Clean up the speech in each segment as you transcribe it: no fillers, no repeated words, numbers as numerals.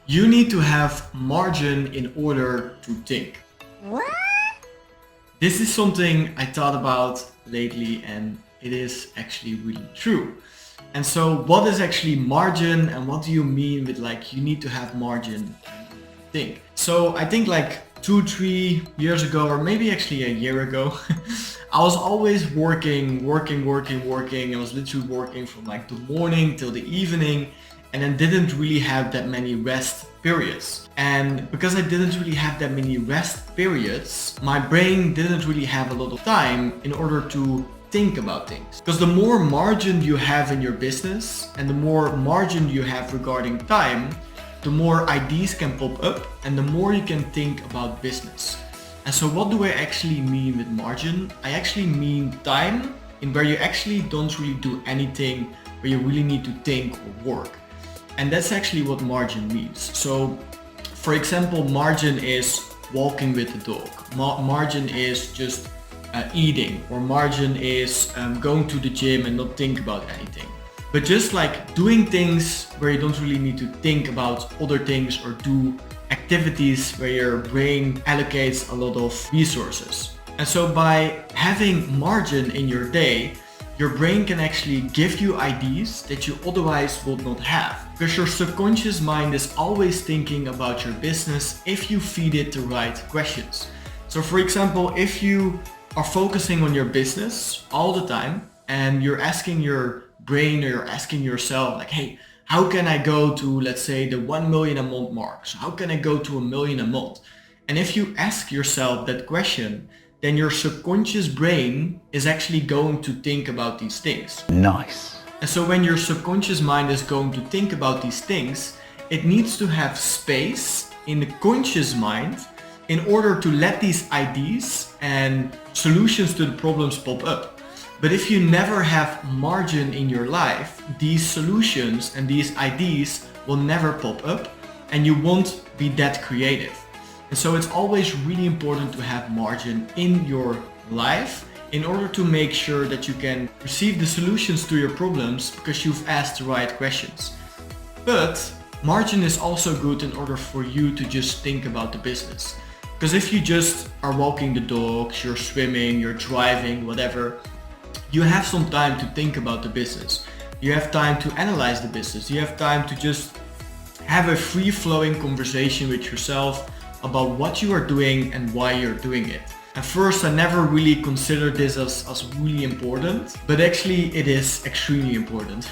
You need to have margin in order to think. What? This is something I thought about lately, and it is actually really true. And so what is actually margin, and what do you mean with like you need to have margin to think? So I think like 2-3 years ago, or maybe actually a year ago, I was always working. I was literally working from like the morning till the evening, and then didn't really have that many rest periods. And because I didn't really have that many rest periods, my brain didn't really have a lot of time in order to think about things. Because the more margin you have in your business and the more margin you have regarding time, the more ideas can pop up and the more you can think about business. And so what do I actually mean with margin? I actually mean time in where you actually don't really do anything, where you really need to think or work. And that's actually what margin means. So for example, margin is walking with the dog. Margin is just eating, or margin is going to the gym and not think about anything. But just like doing things where you don't really need to think about other things or do activities where your brain allocates a lot of resources. And so by having margin in your day, your brain can actually give you ideas that you otherwise would not have. Because your subconscious mind is always thinking about your business if you feed it the right questions. So for example, if you are focusing on your business all the time and you're asking your brain or you're asking yourself like, hey, how can I go to, let's say, the 1 million a month mark? So how can I go to 1 million a month? And if you ask yourself that question, then your subconscious brain is actually going to think about these things. Nice. And so when your subconscious mind is going to think about these things, it needs to have space in the conscious mind in order to let these ideas and solutions to the problems pop up. But if you never have margin in your life, these solutions and these ideas will never pop up and you won't be that creative. And so it's always really important to have margin in your life in order to make sure that you can receive the solutions to your problems because you've asked the right questions. But margin is also good in order for you to just think about the business. Because if you just are walking the dogs, you're swimming, you're driving, whatever, you have some time to think about the business. You have time to analyze the business. You have time to just have a free-flowing conversation with yourself about what you are doing and why you're doing it. At first, I never really considered this as really important, but actually it is extremely important.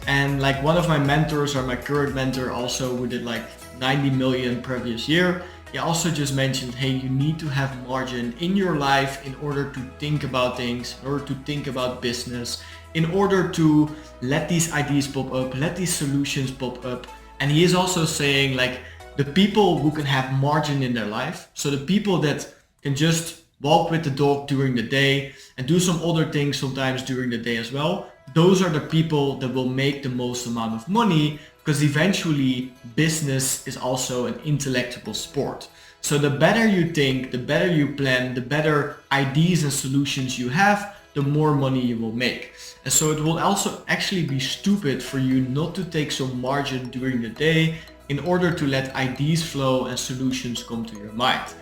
And like one of my mentors, or my current mentor also, who did like 90 million previous year, he also just mentioned, hey, you need to have margin in your life in order to think about things, in order to think about business, in order to let these ideas pop up, let these solutions pop up. And he is also saying like, the people who can have margin in their life, so the people that can just walk with the dog during the day and do some other things sometimes during the day as well, those are the people that will make the most amount of money, because eventually business is also an intellectual sport. So the better you think, the better you plan, the better ideas and solutions you have, the more money you will make. And so it will also actually be stupid for you not to take some margin during the day in order to let ideas flow and solutions come to your mind.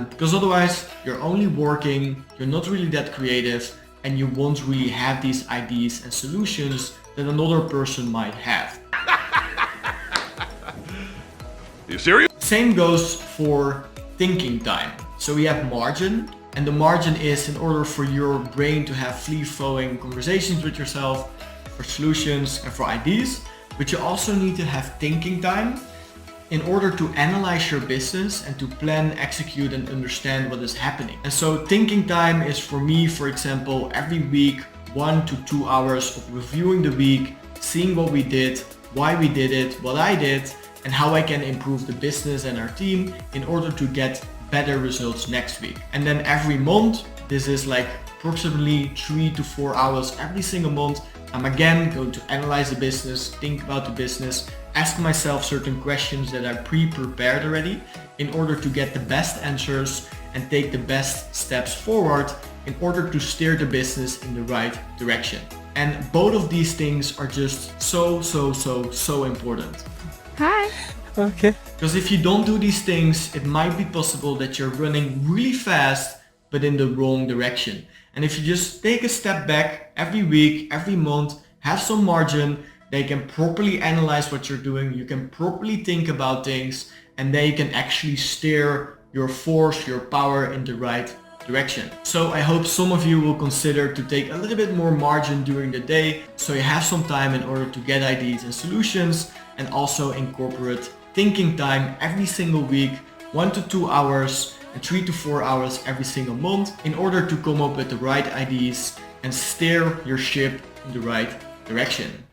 Because otherwise you're only working, you're not really that creative, and you won't really have these ideas and solutions that another person might have. You serious? Same goes for thinking time. So we have margin, and the margin is in order for your brain to have free-flowing conversations with yourself, for solutions and for ideas. But you also need to have thinking time in order to analyze your business and to plan, execute, and understand what is happening. And so thinking time is for me, for example, every week, 1 to 2 hours of reviewing the week, seeing what we did, why we did it, what I did, and how I can improve the business and our team in order to get better results next week. And then every month, this is like approximately 3 to 4 hours every single month. I'm again going to analyze the business, think about the business, ask myself certain questions that I pre-prepared already in order to get the best answers and take the best steps forward in order to steer the business in the right direction. And both of these things are just so important. Hi. Okay. Because if you don't do these things, it might be possible that you're running really fast, but in the wrong direction. And if you just take a step back every week, every month, have some margin, they can properly analyze what you're doing, you can properly think about things, and then you can actually steer your force, your power in the right direction. So I hope some of you will consider to take a little bit more margin during the day, so you have some time in order to get ideas and solutions, and also incorporate thinking time every single week, 1 to 2 hours and 3 to 4 hours every single month, in order to come up with the right ideas and steer your ship in the right direction.